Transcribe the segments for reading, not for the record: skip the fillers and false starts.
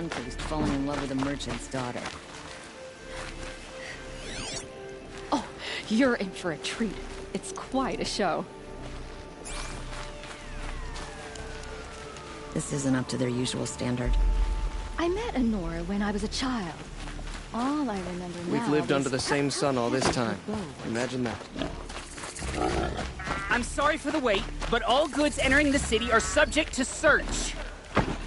Sun Priest falling in love with a merchant's daughter. Oh, you're in for a treat. It's quite a show. This isn't up to their usual standard. I met Honora when I was a child. All I remember now We've lived under the is same sun all this time. Imagine that. I'm sorry for the wait, but all goods entering the city are subject to search.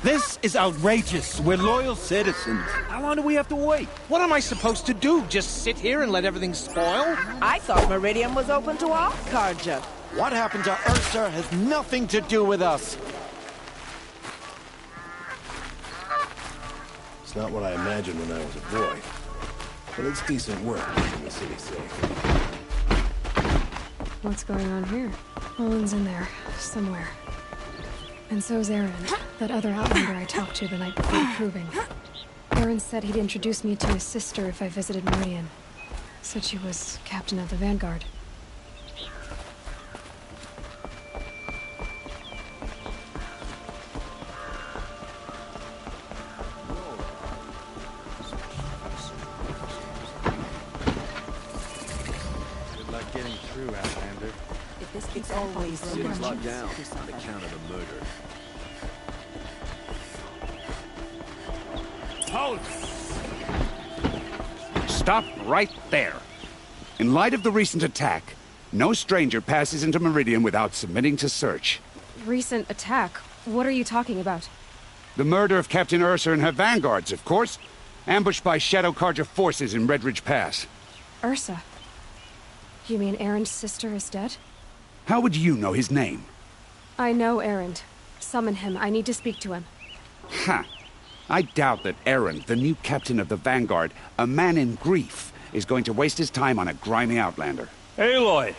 This is outrageous. We're loyal citizens. How long do we have to wait? What am I supposed to do? Just sit here and let everything spoil? I thought Meridian was open to all Carja. What happened to Ursa has nothing to do with us. It's not what I imagined when I was a boy. But it's decent work keeping the city safe. What's going on here? Olin's in there, somewhere. And so's Aaron, that other outlander I talked to the night before the proving. Aaron said he'd introduce me to his sister if I visited Meridian. Said she was captain of the Vanguard. Getting through, Outlander. If this keeps always City's locked down on account of the murder. Hold! Stop right there. In light of the recent attack, no stranger passes into Meridian without submitting to search. Recent attack? What are you talking about? The murder of Captain Ursa and her vanguards, of course. Ambushed by Shadow Carja forces in Redridge Pass. Ursa? You mean Aaron's sister is dead? How would you know his name? I know Aaron. Summon him. I need to speak to him. Ha! I doubt that Aaron, the new captain of the Vanguard, a man in grief, is going to waste his time on a grimy outlander. Aloy!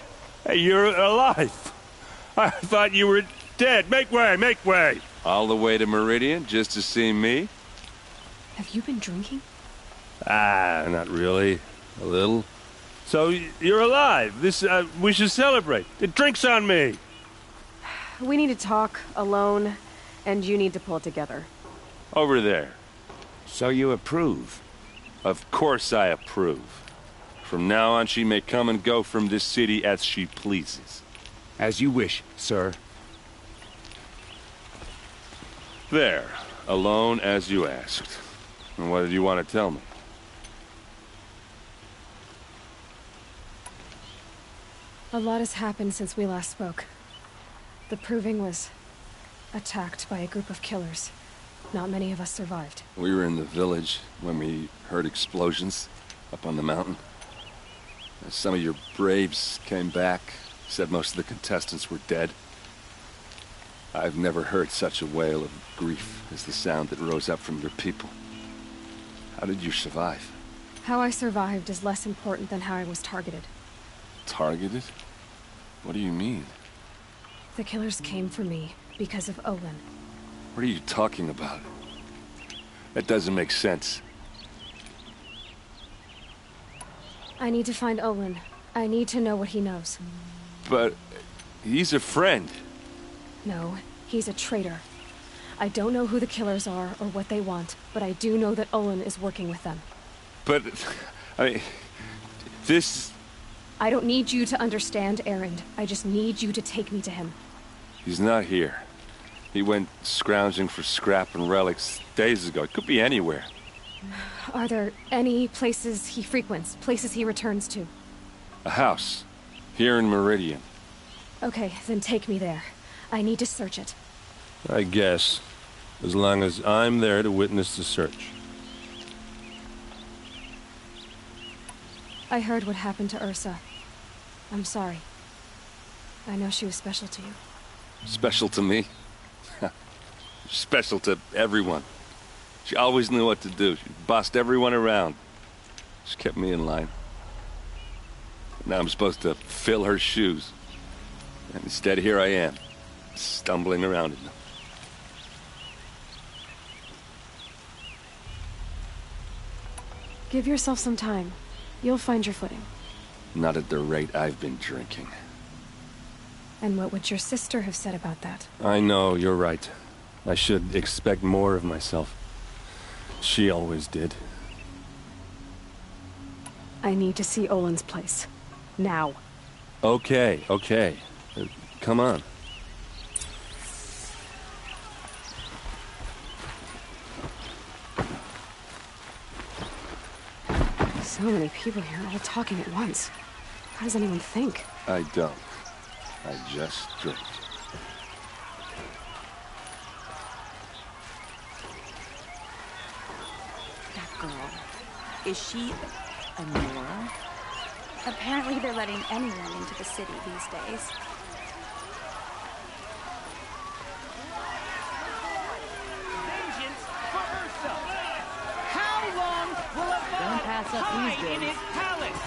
Hey, you're alive! I thought you were dead. Make way, make way! All the way to Meridian just to see me? Have you been drinking? Ah, not really. A little. So, you're alive. We should celebrate. The drink's on me. We need to talk, alone, and you need to pull it together. Over there. So you approve? Of course I approve. From now on, she may come and go from this city as she pleases. As you wish, sir. There. Alone as you asked. And what did you want to tell me? A lot has happened since we last spoke. The Proving was attacked by a group of killers. Not many of us survived. We were in the village when we heard explosions up on the mountain. Some of your braves came back, said most of the contestants were dead. I've never heard such a wail of grief as the sound that rose up from your people. How did you survive? How I survived is less important than how I was targeted. Targeted? What do you mean? The killers came for me because of Olin. What are you talking about? That doesn't make sense. I need to find Olin. I need to know what he knows. But he's a friend. No, he's a traitor. I don't know who the killers are or what they want, but I do know that Olin is working with them. But, I mean, this... I don't need you to understand, Erend. I just need you to take me to him. He's not here. He went scrounging for scrap and relics days ago. It could be anywhere. Are there any places he frequents, places he returns to? A house. Here in Meridian. Okay, then take me there. I need to search it. I guess. As long as I'm there to witness the search. I heard what happened to Ursa. I'm sorry. I know she was special to you. Special to me? Special to everyone. She always knew what to do. She bossed everyone around. She kept me in line. Now I'm supposed to fill her shoes. And instead, here I am, stumbling around in them. Give yourself some time. You'll find your footing. Not at the rate I've been drinking. And what would your sister have said about that? I know, you're right. I should expect more of myself. She always did. I need to see Olin's place. Now. Okay. Come on. So many people here, all talking at once. How does anyone think? I don't. I just drink. That girl. Is she a Nora? Apparently they're letting anyone into the city these days. Vengeance for Ursa! How long will a god hide in his palace?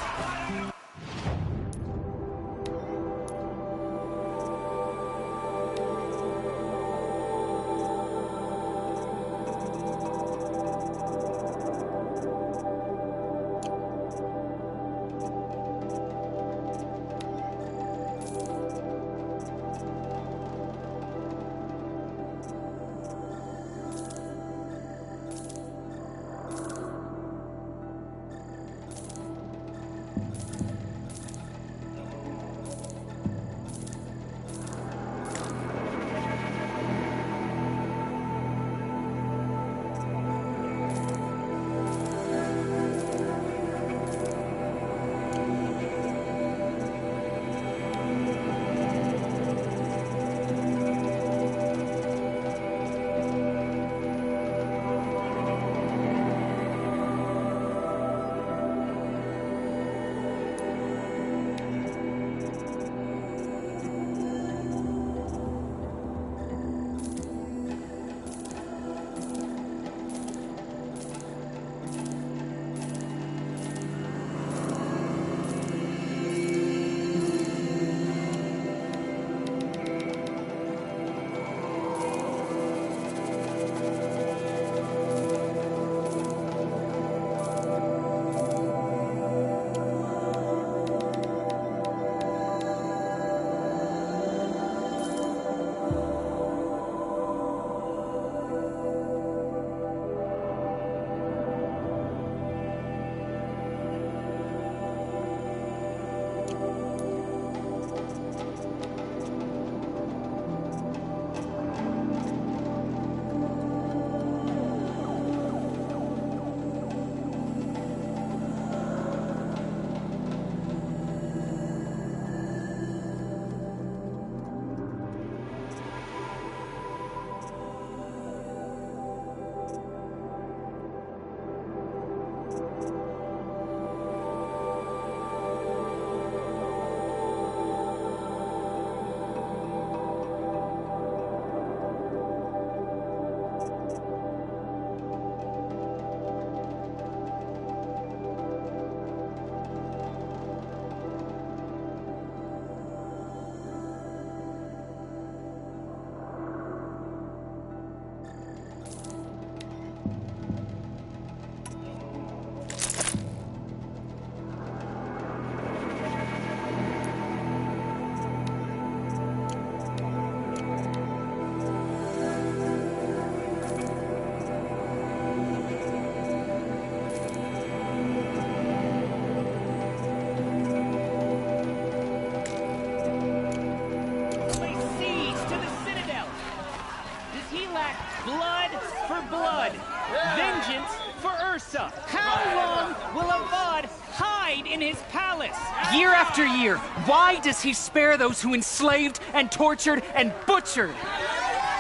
Vengeance for Ursa. How long will Avad hide in his palace? Year after year, why does he spare those who enslaved and tortured and butchered?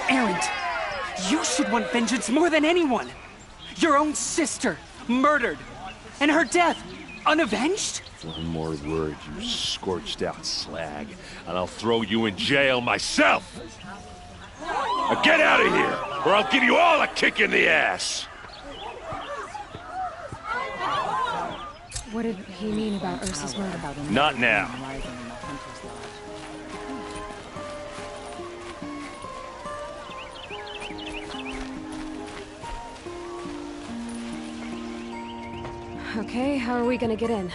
Erend, you should want vengeance more than anyone. Your own sister, murdered, and her death, unavenged? One more word, you scorched out slag, and I'll throw you in jail myself! Now get out of here, or I'll give you all a kick in the ass! What did he mean about Ursa's murder? Not now. Okay, how are we gonna get in?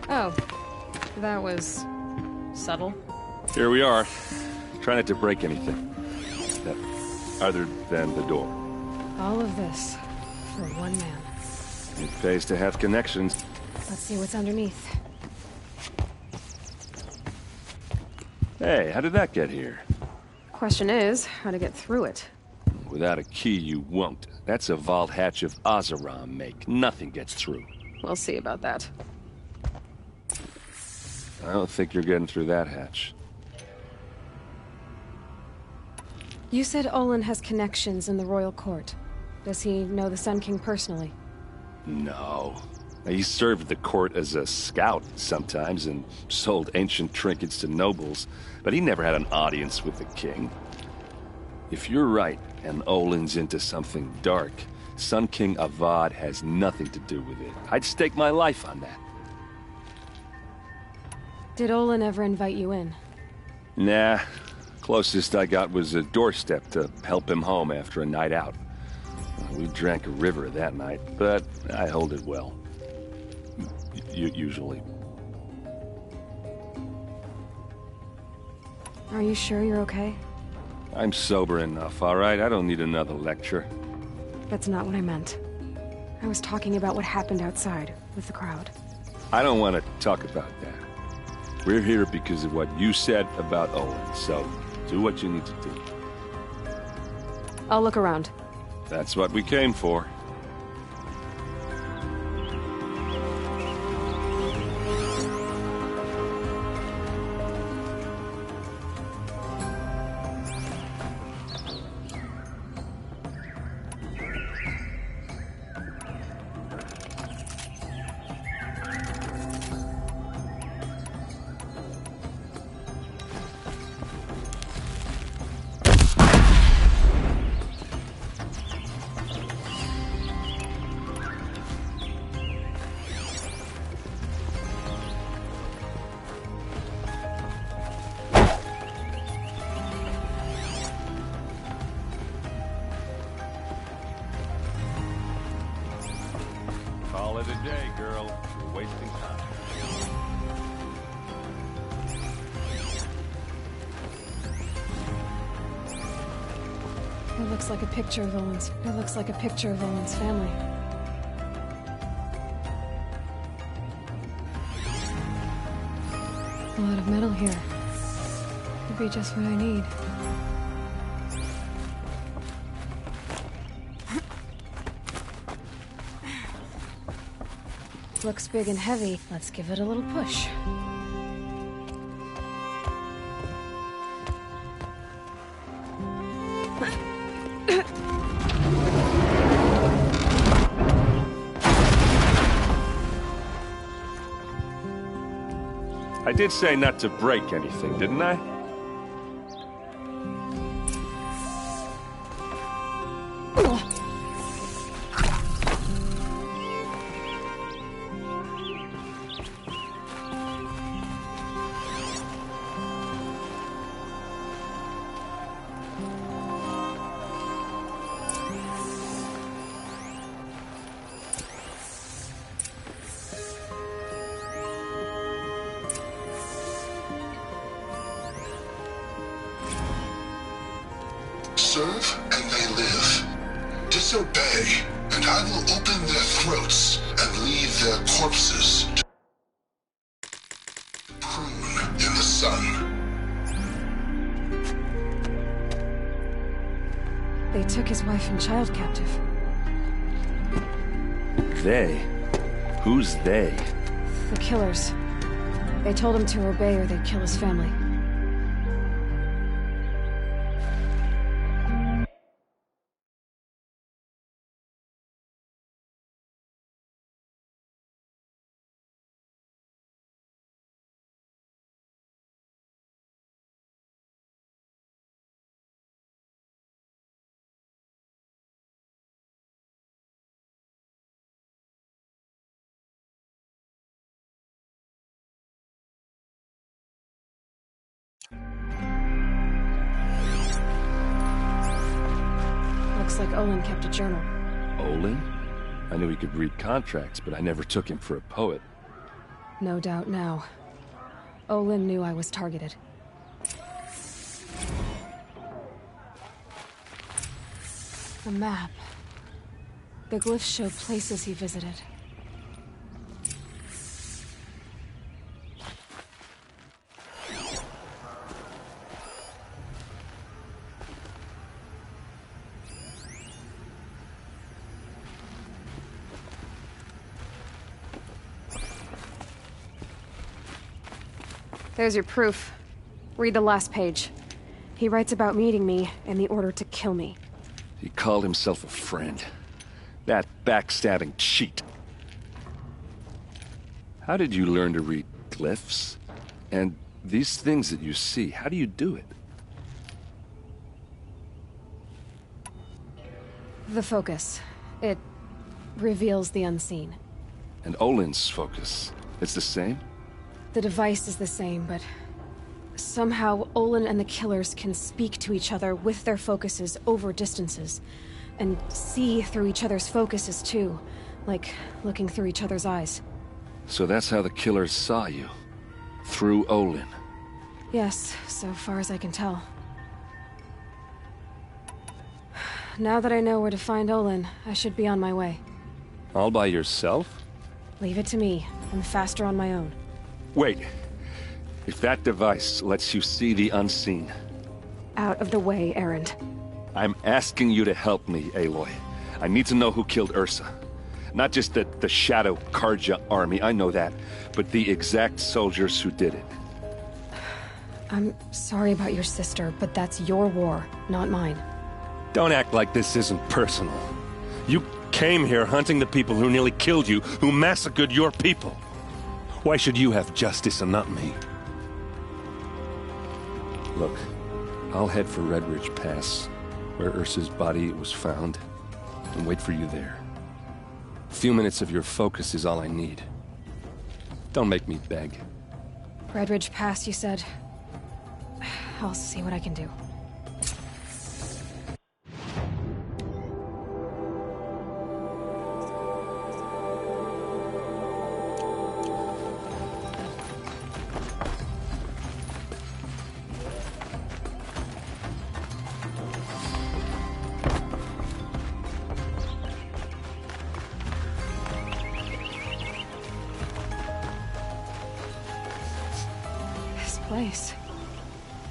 Oh, that was subtle. Here we are. Try not to break anything. Other than the door. All of this for one man. It pays to have connections. Let's see what's underneath. Hey, how did that get here? Question is, how to get through it. Without a key, you won't. That's a vault hatch of Azeram make. Nothing gets through. We'll see about that. I don't think you're getting through that hatch. You said Olin has connections in the royal court. Does he know the Sun King personally? No. He served the court as a scout sometimes and sold ancient trinkets to nobles, but he never had an audience with the king. If you're right, and Olin's into something dark, Sun King Avad has nothing to do with it. I'd stake my life on that. Did Olin ever invite you in? Nah. Closest I got was a doorstep to help him home after a night out. We drank a river that night, but I hold it well. Usually. Are you sure you're okay? I'm sober enough, all right? I don't need another lecture. That's not what I meant. I was talking about what happened outside with the crowd. I don't want to talk about that. We're here because of what you said about Olin, so do what you need to do. I'll look around. That's what we came for. Call it a day, girl. You're wasting time. It looks like a picture of Olin's. It looks like a picture of Olin's family. A lot of metal here. Could be just what I need. Looks big and heavy. Let's give it a little push. I did say not to break anything, didn't I? Serve and they live. Disobey, and I will open their throats and leave their corpses to prune in the sun. They took his wife and child captive. They? Who's they? The killers. They told him to obey or they'd kill his family. Looks like Olin kept a journal. Olin? I knew he could read contracts, but I never took him for a poet. No doubt now. Olin knew I was targeted. A map. The glyphs show places he visited. There's your proof. Read the last page. He writes about meeting me and the order to kill me. He called himself a friend. That backstabbing cheat. How did you learn to read glyphs? And these things that you see, how do you do it? The focus. It reveals the unseen. And Olin's focus, it's the same? The device is the same, but somehow Olin and the killers can speak to each other with their focuses over distances, and see through each other's focuses too, like looking through each other's eyes. So that's how the killers saw you? Through Olin? Yes, so far as I can tell. Now that I know where to find Olin, I should be on my way. All by yourself? Leave it to me. I'm faster on my own. Wait. If that device lets you see the unseen... Out of the way, Erend. I'm asking you to help me, Aloy. I need to know who killed Ursa. Not just the Shadow Karja army, I know that, but the exact soldiers who did it. I'm sorry about your sister, but that's your war, not mine. Don't act like this isn't personal. You came here hunting the people who nearly killed you, who massacred your people. Why should you have justice and not me? Look, I'll head for Red Ridge Pass, where Ursa's body was found, and wait for you there. A few minutes of your focus is all I need. Don't make me beg. Red Ridge Pass, you said? I'll see what I can do. Place.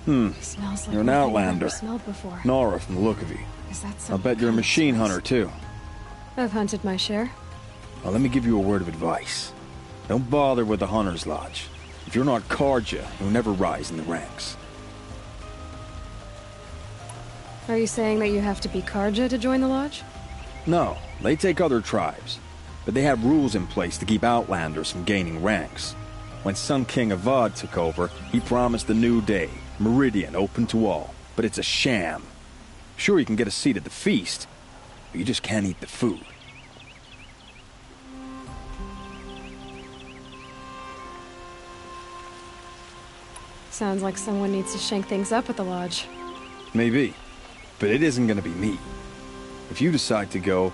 Smells like You're an nothing I've outlander. ever smelled before. Nora from the look of you. Is that I'll some bet you're a machine hunter, too. I've hunted my share. Well, let me give you a word of advice. Don't bother with the Hunter's Lodge. If you're not Karja, you'll never rise in the ranks. Are you saying that you have to be Karja to join the lodge? No, they take other tribes. But they have rules in place to keep outlanders from gaining ranks. When Sun King Avad took over, he promised a new day, Meridian open to all. But it's a sham. Sure, you can get a seat at the feast, but you just can't eat the food. Sounds like someone needs to shake things up at the lodge. Maybe, but it isn't gonna be me. If you decide to go,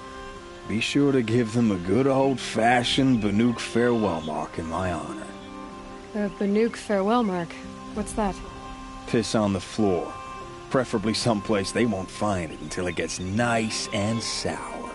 be sure to give them a good old-fashioned Banuk farewell mark in my honor. The Banuk farewell mark. What's that? Piss on the floor. Preferably someplace they won't find it until it gets nice and sour.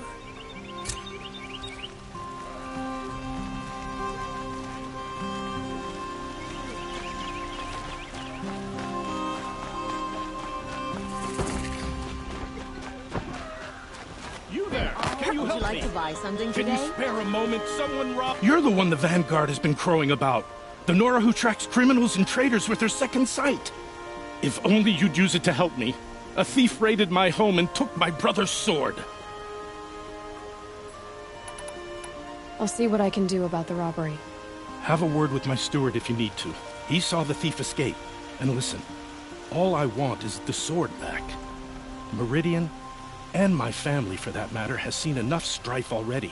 You there! Can you Would help you like me? to buy something Can today? you spare a moment? Someone robbed... You're the one the Vanguard has been crowing about. The Nora who tracks criminals and traitors with her second sight. If only you'd use it to help me. A thief raided my home and took my brother's sword. I'll see what I can do about the robbery. Have a word with my steward if you need to. He saw the thief escape. And listen, all I want is the sword back. Meridian, and my family for that matter, has seen enough strife already.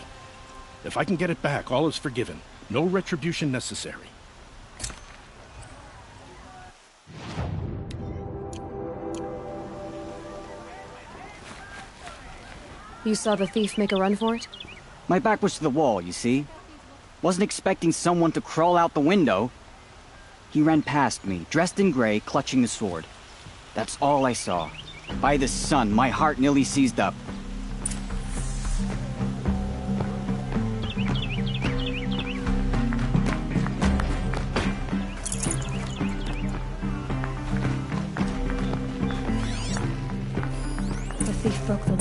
If I can get it back, all is forgiven. No retribution necessary. You saw the thief make a run for it? My back was to the wall, you see. Wasn't expecting someone to crawl out the window. He ran past me, dressed in gray, clutching the sword. That's all I saw. By the sun, my heart nearly seized up.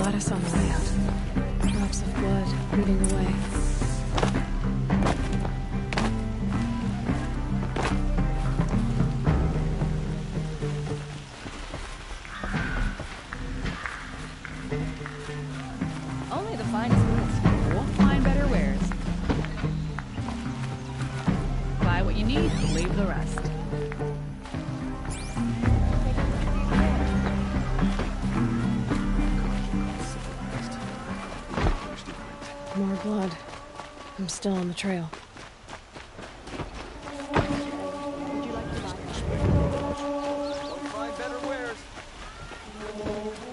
lattice on the way out. Drops of blood leading away. Only the finest goods. Won't find better wares. Buy what you need, leave the rest. More blood. I'm still on the trail.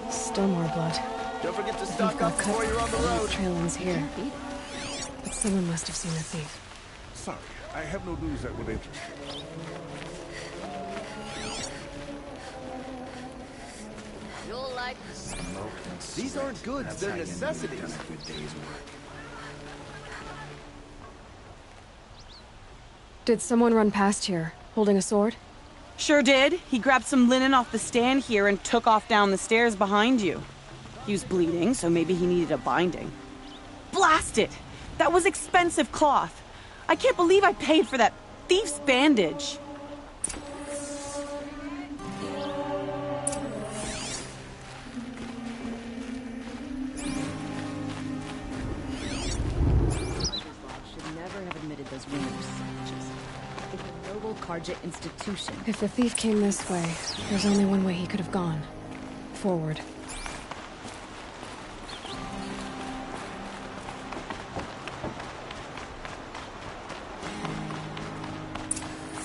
Still more blood. Don't forget to The thief stock got up cut. before you're on the road. The trail ends here. But someone must have seen the thief. Sorry, I have no news that would interest you. You'll like These aren't goods, they're necessities. Did someone run past here, holding a sword? Sure did. He grabbed some linen off the stand here and took off down the stairs behind you. He was bleeding, so maybe he needed a binding. Blast it! That was expensive cloth. I can't believe I paid for that thief's bandage. Should never have admitted those women were savages. It's a noble Karja institution. If the thief came this way, there's only one way he could have gone. Forward.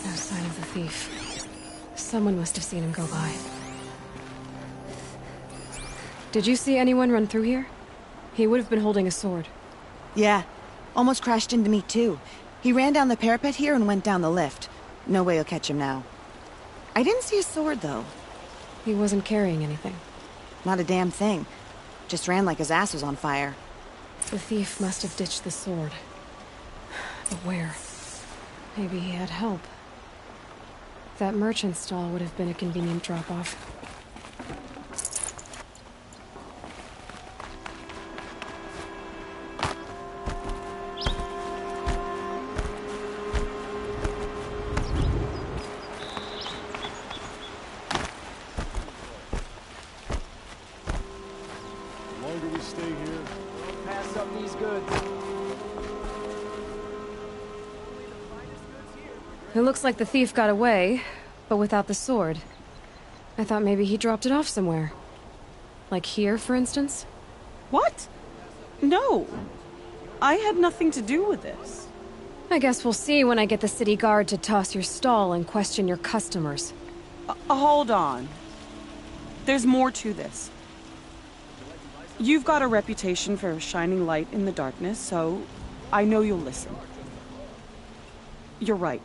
No sign of the thief. Someone must have seen him go by. Did you see anyone run through here? He would have been holding a sword. Yeah. Almost crashed into me, too. He ran down the parapet here and went down the lift. No way you'll catch him now. I didn't see a sword, though. He wasn't carrying anything. Not a damn thing. Just ran like his ass was on fire. The thief must have ditched the sword. But where? Maybe he had help. That merchant stall would have been a convenient drop-off. The longer we stay here, Pass up these goods. It looks like the thief got away, but without the sword. I thought maybe he dropped it off somewhere. Like here, for instance? What? No. I had nothing to do with this. I guess we'll see when I get the city guard to toss your stall and question your customers. Hold on. There's more to this. You've got a reputation for shining light in the darkness, so I know you'll listen. You're right.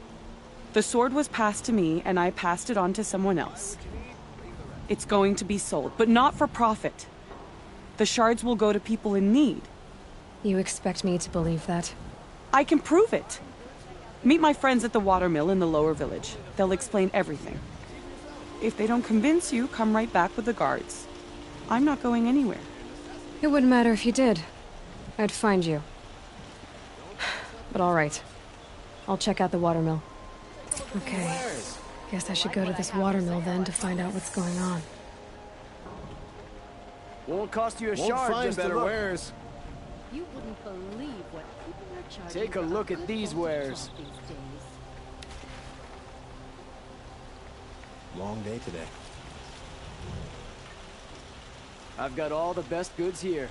The sword was passed to me, and I passed it on to someone else. It's going to be sold, but not for profit. The shards will go to people in need. You expect me to believe that? I can prove it. Meet my friends at the watermill in the lower village. They'll explain everything. If they don't convince you, come right back with the guards. I'm not going anywhere. It wouldn't matter if you did. I'd find you. But all right. I'll check out the watermill. Okay. Guess I should go to this watermill then to find out what's going on. Won't cost you a won't shard find just to better look. wares. You wouldn't believe what people are charging. Take a look at these wares. Long day today. I've got all the best goods here.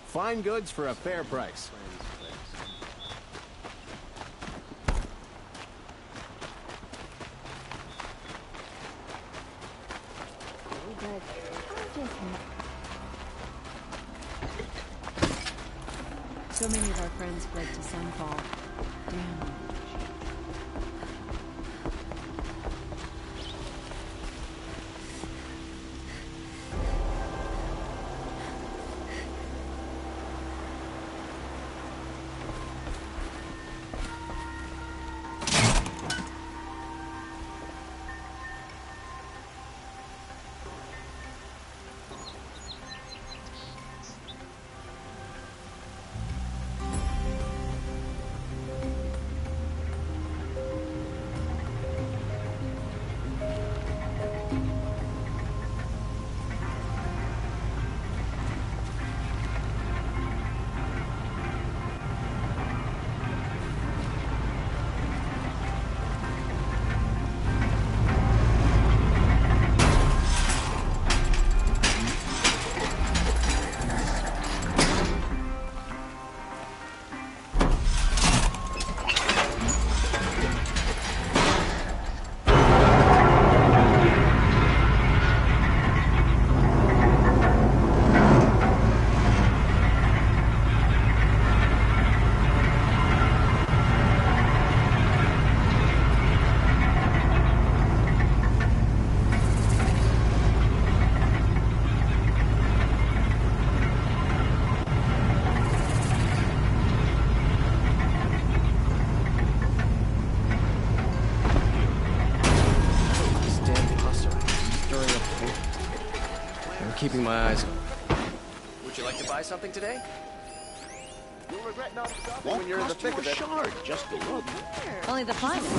Fine goods for a fair price. So many of our friends fled to Sunfall. Damn. keeping my eyes open. Would you like to buy something today? You'll regret not stopping when you're in the thick of it. Shard, just to look. Only the finest.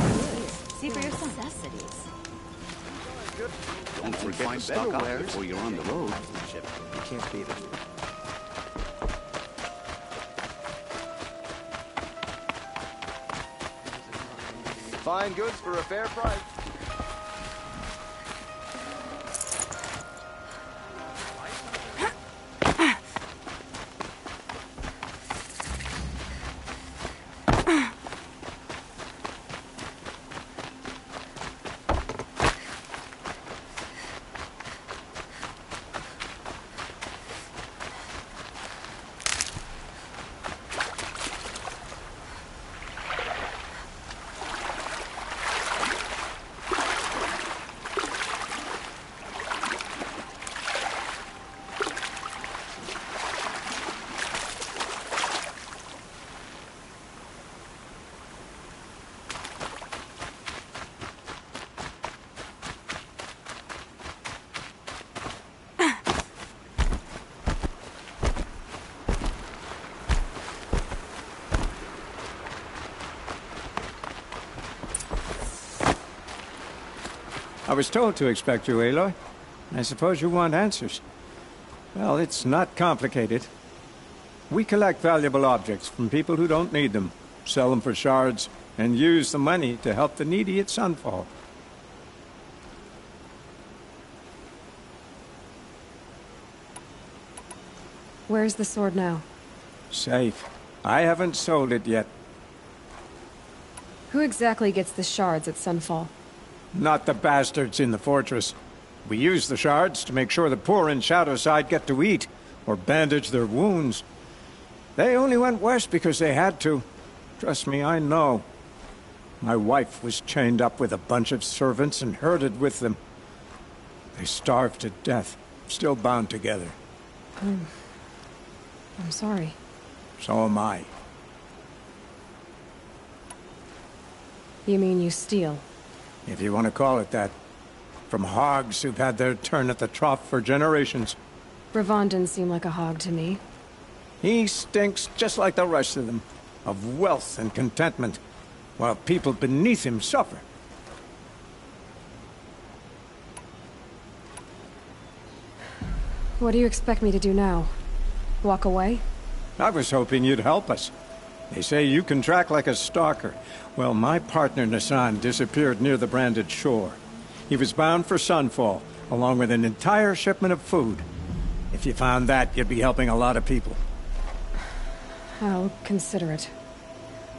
See for yourself. Necessities. Don't forget to stock up before you're on the road. You can't beat it. Fine goods for a fair price. I was told to expect you, Aloy. I suppose you want answers. Well, it's not complicated. We collect valuable objects from people who don't need them, sell them for shards, and use the money to help the needy at Sunfall. Where's the sword now? Safe. I haven't sold it yet. Who exactly gets the shards at Sunfall? Not the bastards in the fortress. We use the shards to make sure the poor in Shadowside get to eat, or bandage their wounds. They only went west because they had to. Trust me, I know. My wife was chained up with a bunch of servants and herded with them. They starved to death, still bound together. I'm sorry. So am I. You mean you steal? If you want to call it that. From hogs who've had their turn at the trough for generations. Ravon didn't seem like a hog to me. He stinks just like the rest of them, of wealth and contentment, while people beneath him suffer. What do you expect me to do now? Walk away? I was hoping you'd help us. They say you can track like a stalker. Well, my partner Nassan disappeared near the branded shore. He was bound for Sunfall, along with an entire shipment of food. If you found that, you'd be helping a lot of people. I'll consider it.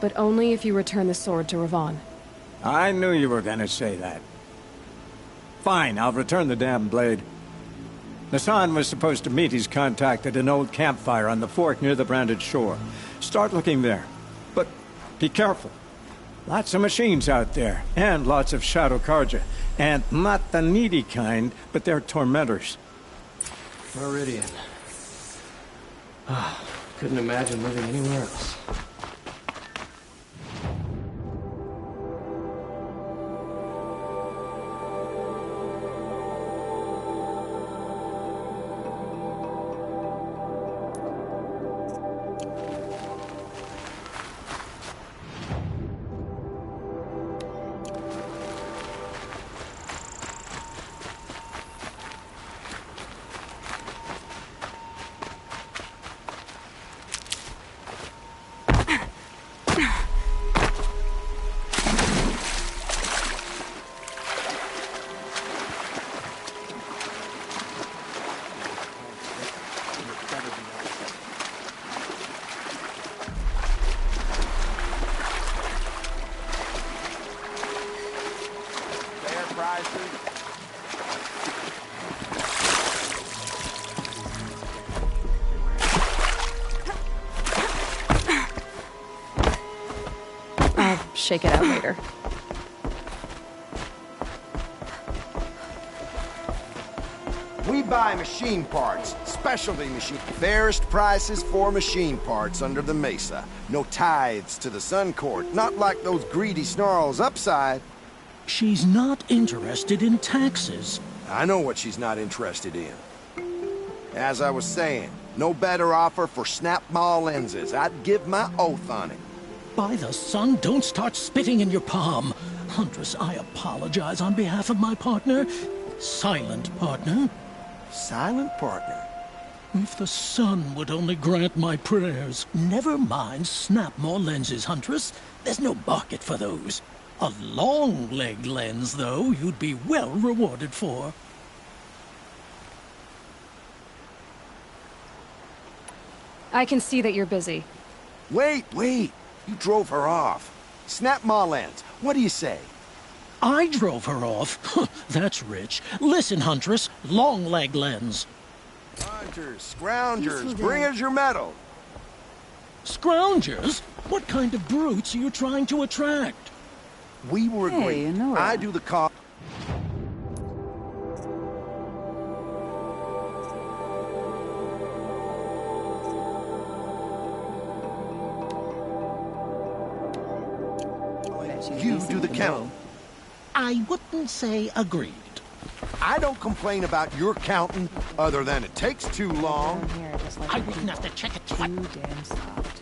But only if you return the sword to Ravon. I knew you were gonna say that. Fine, I'll return the damn blade. Nassan was supposed to meet his contact at an old campfire on the fork near the branded shore. Start looking there. But be careful. Lots of machines out there, and lots of Shadow Karja. And not the needy kind, but they're tormentors. Meridian. Couldn't imagine living anywhere else. Shake it out later. We buy machine parts, specialty machine. Fairest prices for machine parts under the Mesa. No tithes to the Sun Court, not like those greedy snarls upside. She's not interested in taxes. I know what she's not interested in. As I was saying, no better offer for snap-maw lenses. I'd give my oath on it. By the sun, don't start spitting in your palm. Huntress, I apologize on behalf of my partner. Silent partner. Silent partner? If the sun would only grant my prayers. Never mind snap-maw lenses, Huntress. There's no market for those. A long-leg lens, though, you'd be well rewarded for. I can see that you're busy. Wait. You drove her off. Snap-maw lens. What do you say? I drove her off? That's rich. Listen, Huntress. Long-leg lens. Hunters, scroungers, bring us your metal. Scroungers? What kind of brutes are you trying to attract? We were Hey, agreed. Nora. I do the call. You do the count. I wouldn't say agreed. I don't complain about your counting, other than it takes too long. I wouldn't have to check it. Too damn soft.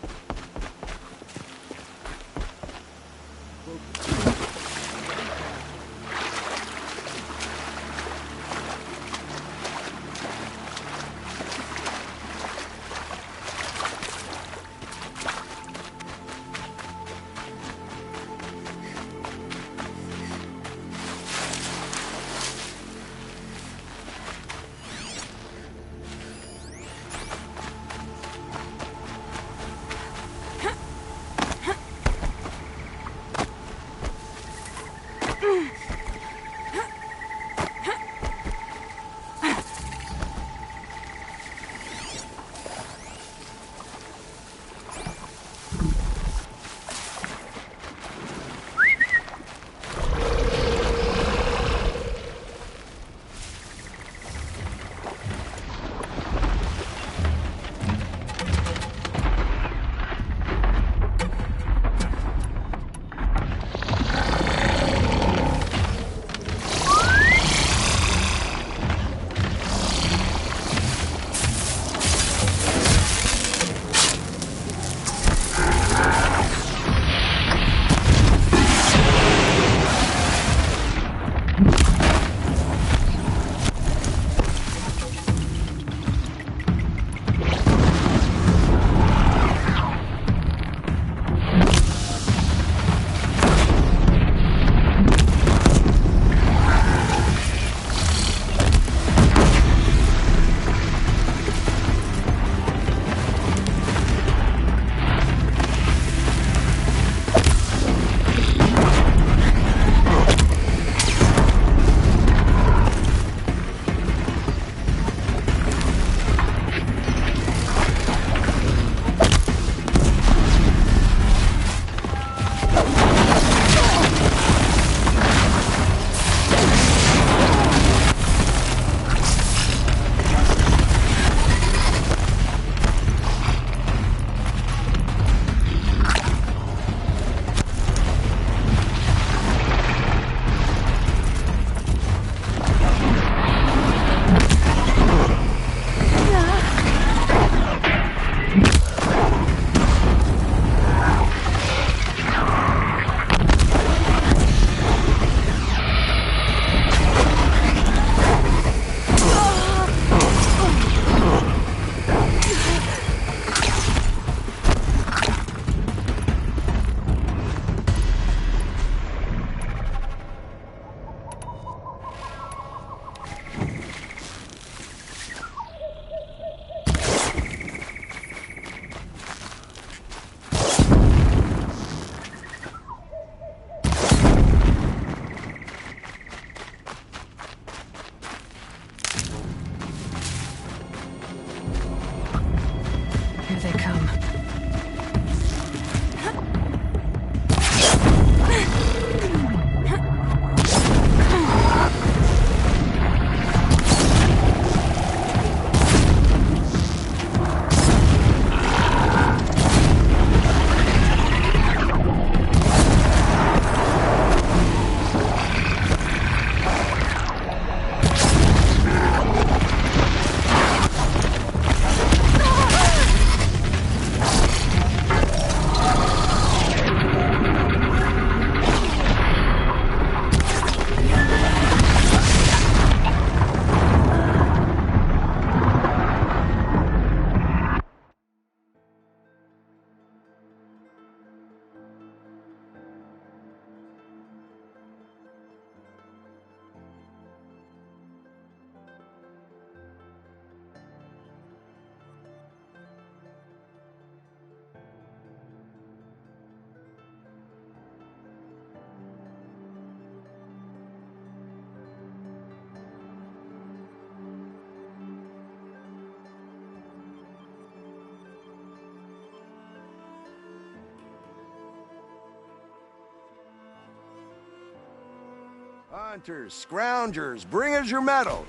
Hunters, scroungers, bring us your metal.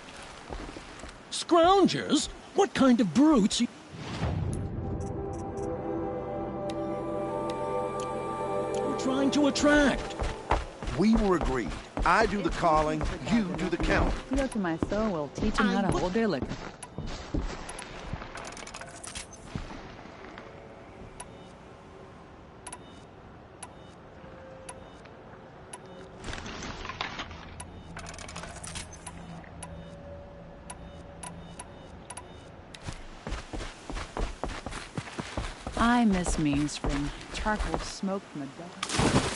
Scroungers? What kind of brutes? We're trying to attract. We were agreed. I do the calling, you do the counting. Feel to my soul will teach them how to hold their liquor. I miss Mean Spring. Charcoal smoke from a double.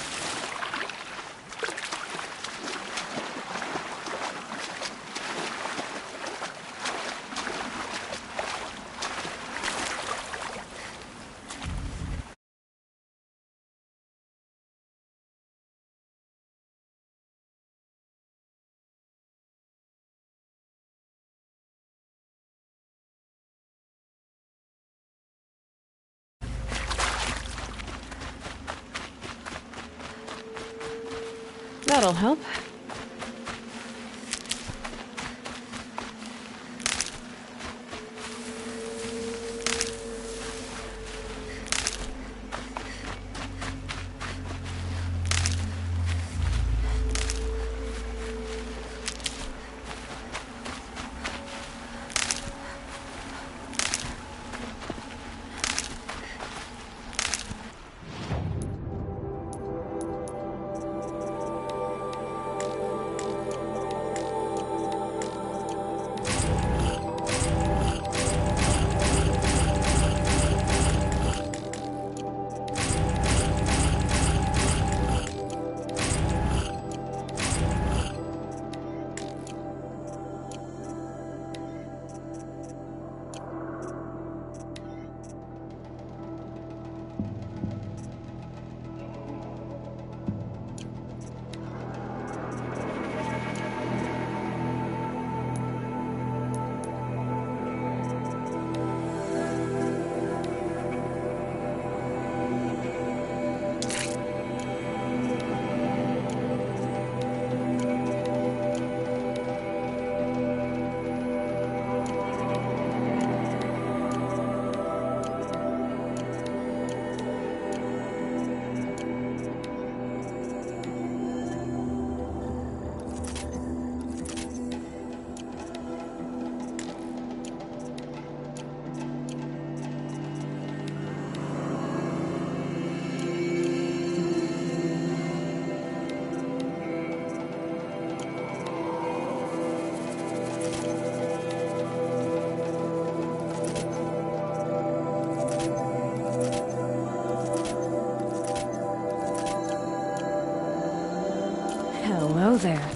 That'll help. Hello there.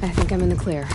I think I'm in the clear.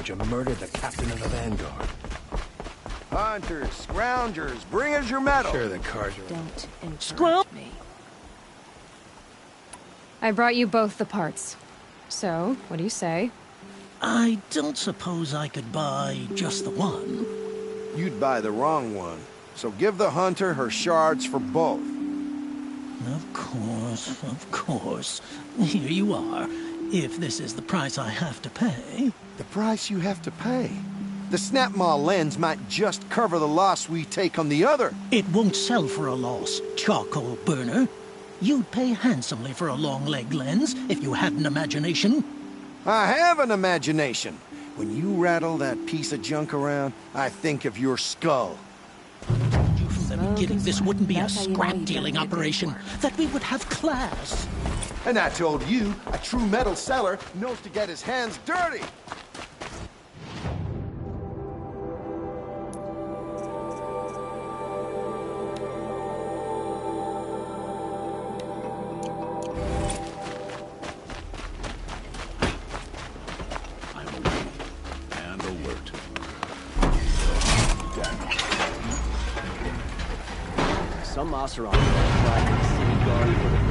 You murdered the captain of the Vanguard. Hunters, scroungers, bring us your medal. Sure, the cards are... Don't Scrump me. I brought you both the parts. So, what do you say? I don't suppose I could buy just the one. You'd buy the wrong one. So give the hunter her shards for both. Of course. Here you are. If this is the price I have to pay. The price you have to pay? The Snapmaw lens might just cover the loss we take on the other. It won't sell for a loss, charcoal burner. You'd pay handsomely for a long leg lens if you had an imagination. I have an imagination. When you rattle that piece of junk around, I think of your skull. You from the beginning this wouldn't be a scrap-dealing operation, that we would have class. And I told you, a true metal seller knows to get his hands dirty. And alert. Some Oseram tried to the city guard for the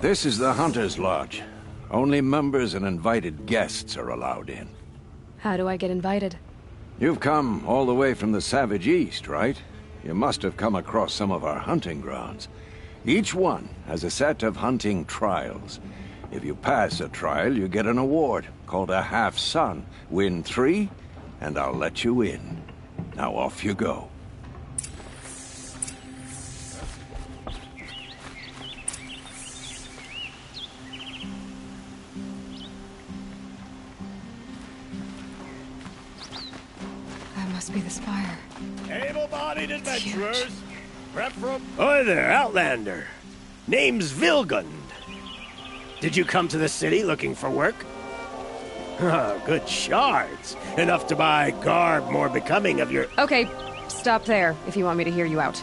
This is the Hunter's Lodge. Only members and invited guests are allowed in. How do I get invited? You've come all the way from the Savage East, right? You must have come across some of our hunting grounds. Each one has a set of hunting trials. If you pass a trial, you get an award called a half-sun. Win 3, and I'll let you in. Now off you go. That must be the spire. Able-bodied adventurers, prep for... Hi there, Outlander. Name's Vilgund. Did you come to the city looking for work? Oh, good shards. Enough to buy garb more becoming of your... Okay, stop there if you want me to hear you out.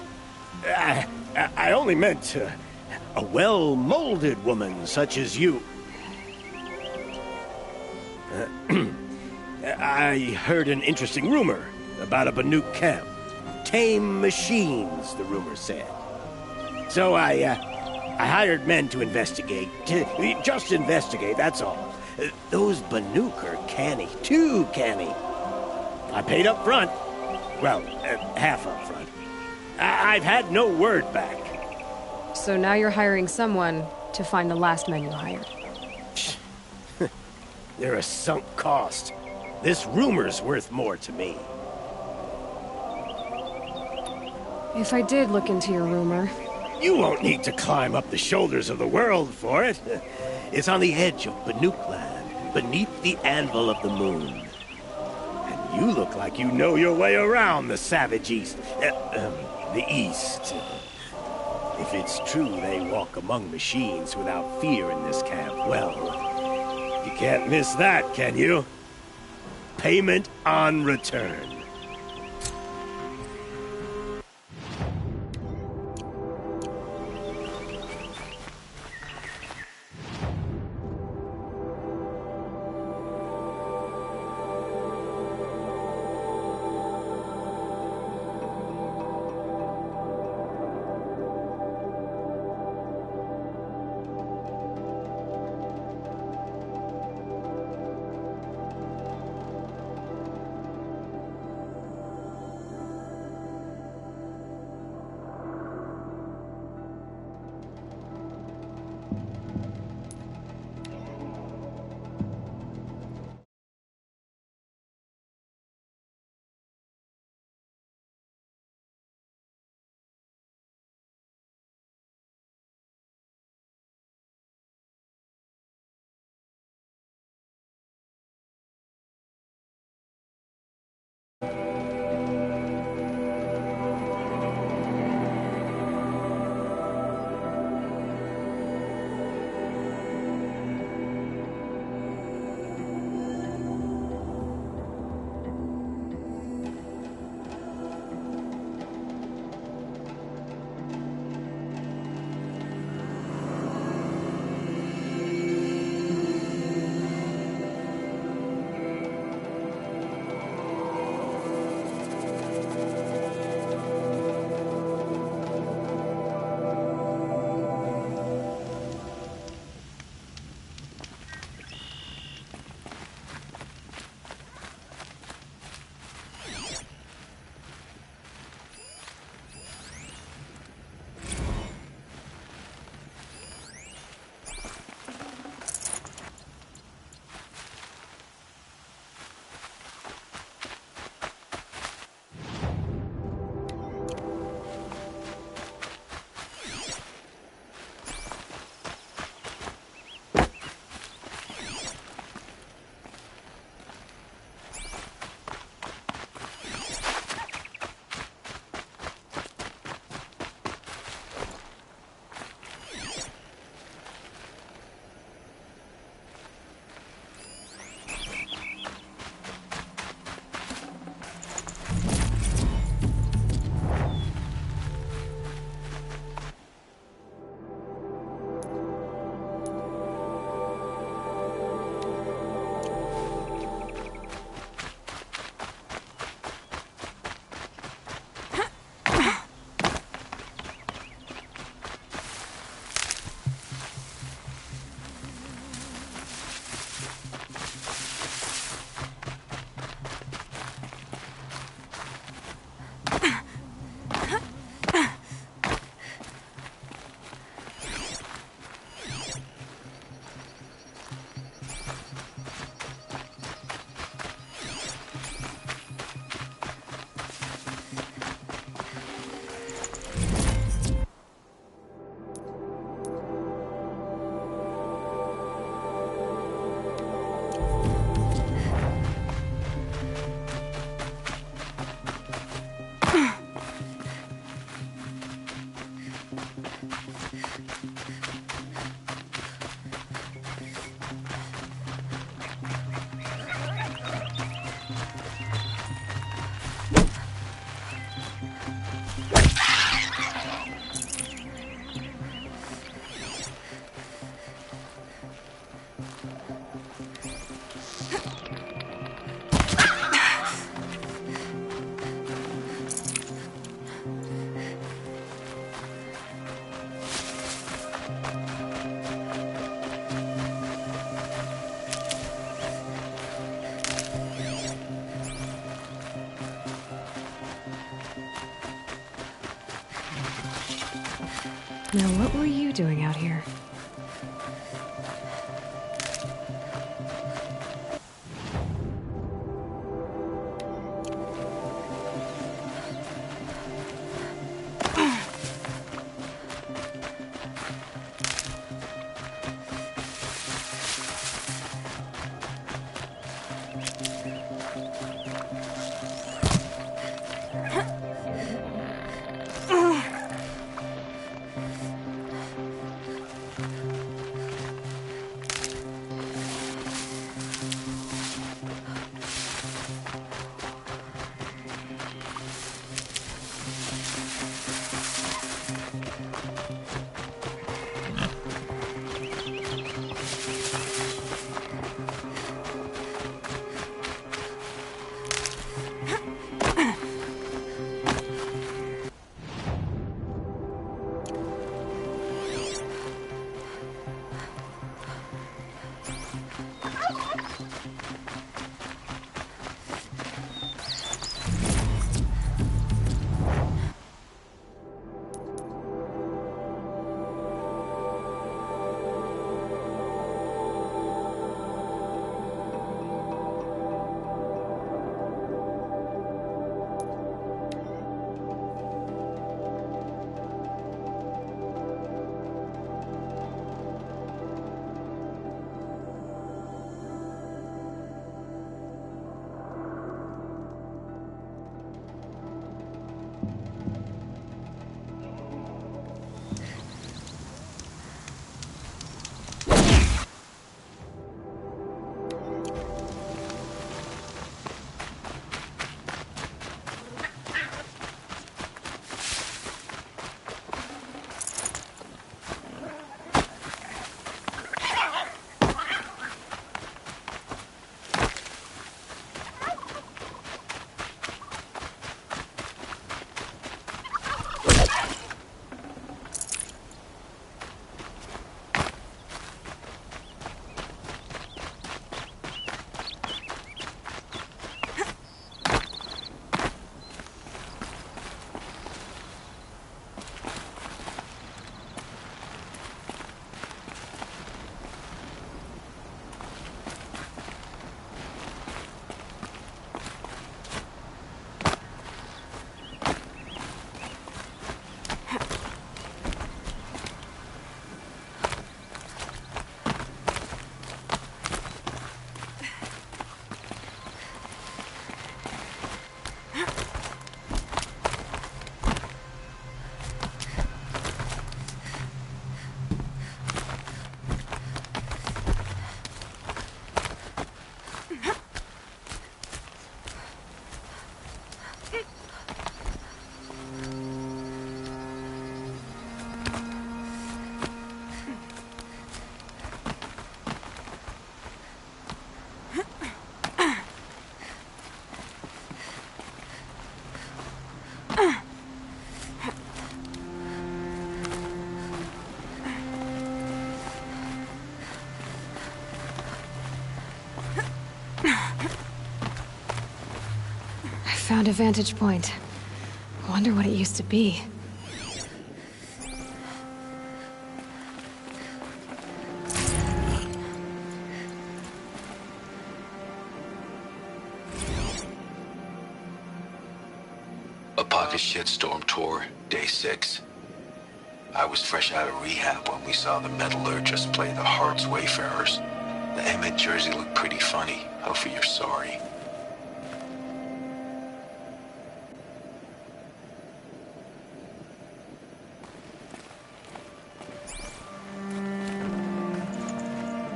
I only meant a well-molded woman such as you. I heard an interesting rumor about a Banuk camp. Tame machines, the rumor said. So I hired men to investigate. Just investigate, that's all. Those Banuk are canny. Too canny. I paid up front. Well, half up front. I've had no word back. So now you're hiring someone to find the last men you hired. They're a sunk cost. This rumor's worth more to me. If I did look into your rumor... You won't need to climb up the shoulders of the world for it. It's on the edge of Banuk land, beneath the anvil of the moon. And you look like you know your way around the Savage East. The East. If it's true they walk among machines without fear in this camp, well, you can't miss that, can you? Payment on return. Now, what were you doing out here? Found a vantage point. Wonder what it used to be. A pocket shitstorm tour, day 6. I was fresh out of rehab when we saw the metallurgist play the Hearts Wayfarers. The Emmett jersey looked pretty funny. Hopefully you're sorry.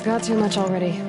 Got too much already.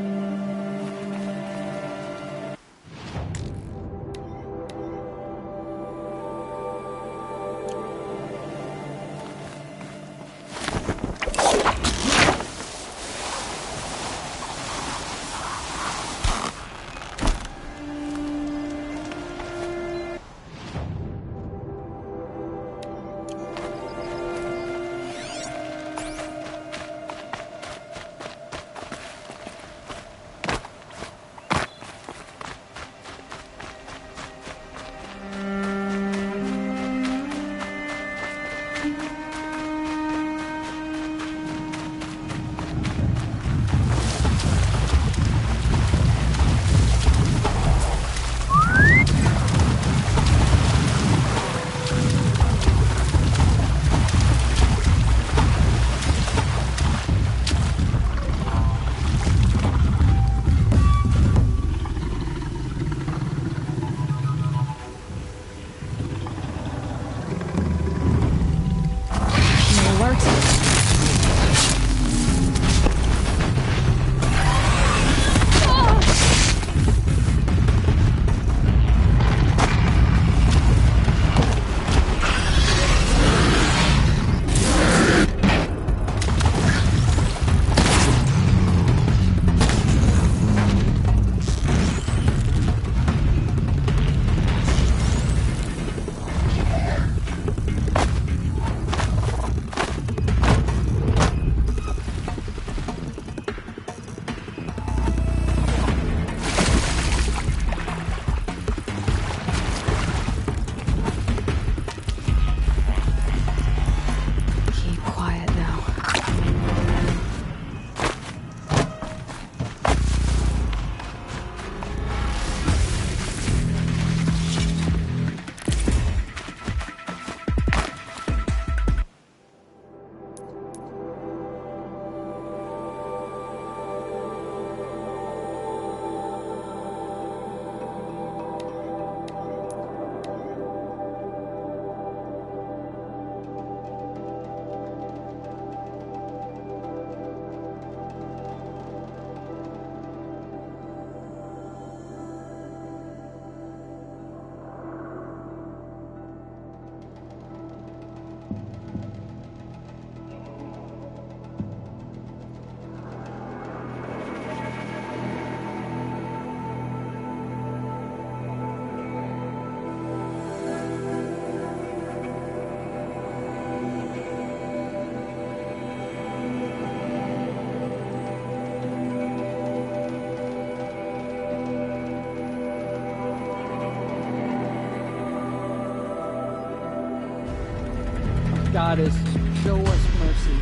Goddess, show us mercy.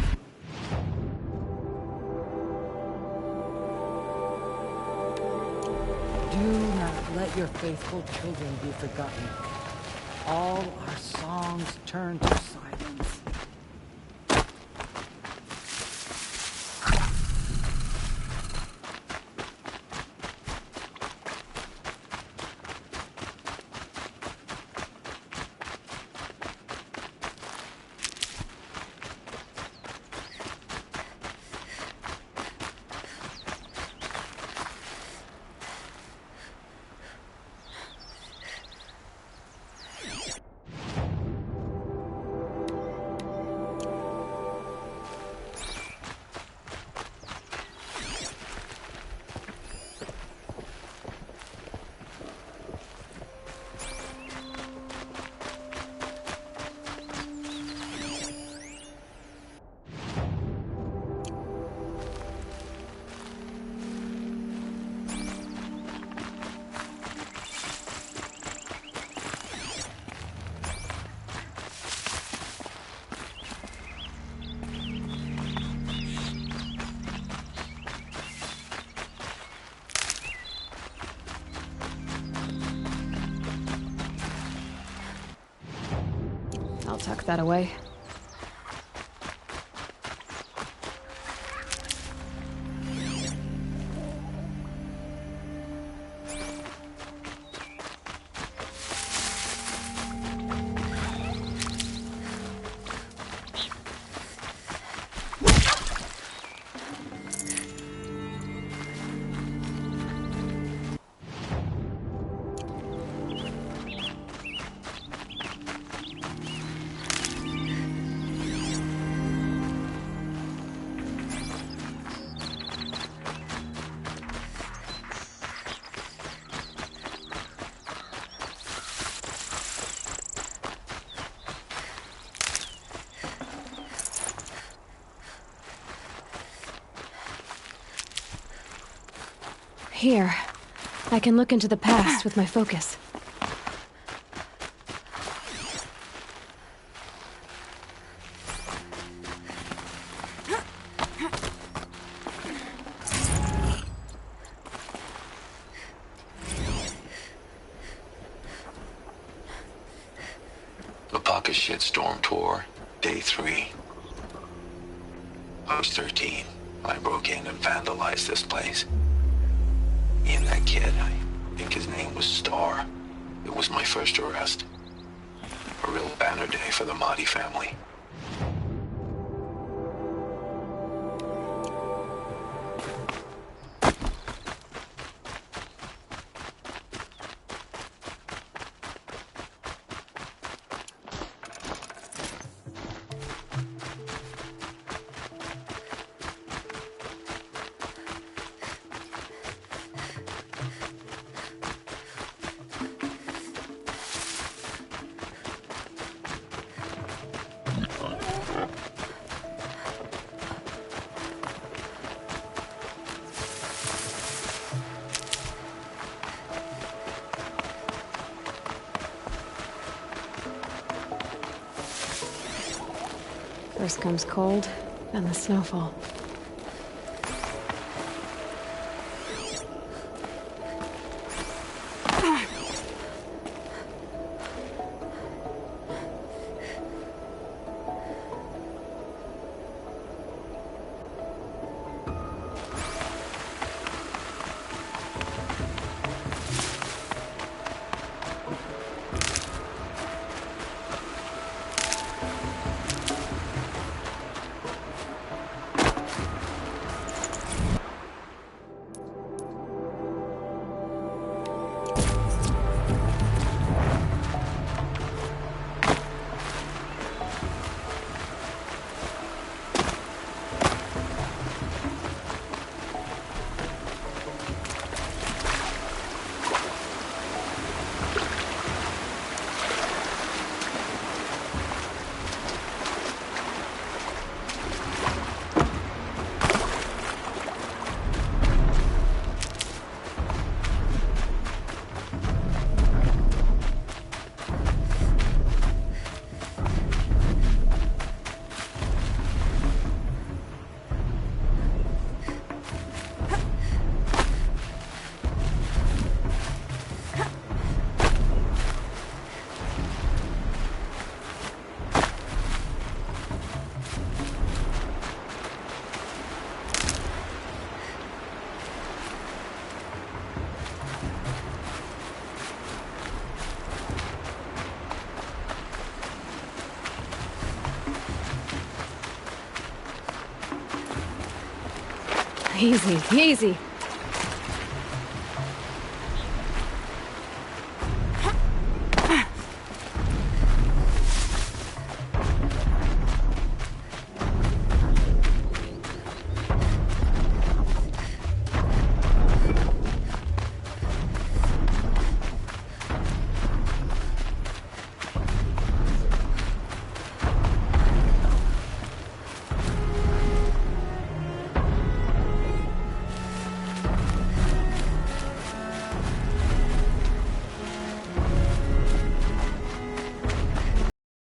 Do not let your faithful children be forgotten. All our songs turn to silence. I'll tuck that away. Here, I can look into the past with my focus. The Pocket Shitstorm Tour, Day 3. I was 13. I broke in and vandalized this place. Me and that kid, I think his name was Star. It was my first arrest. A real banner day for the Mahdi family. First comes cold, then the snowfall. Easy, easy.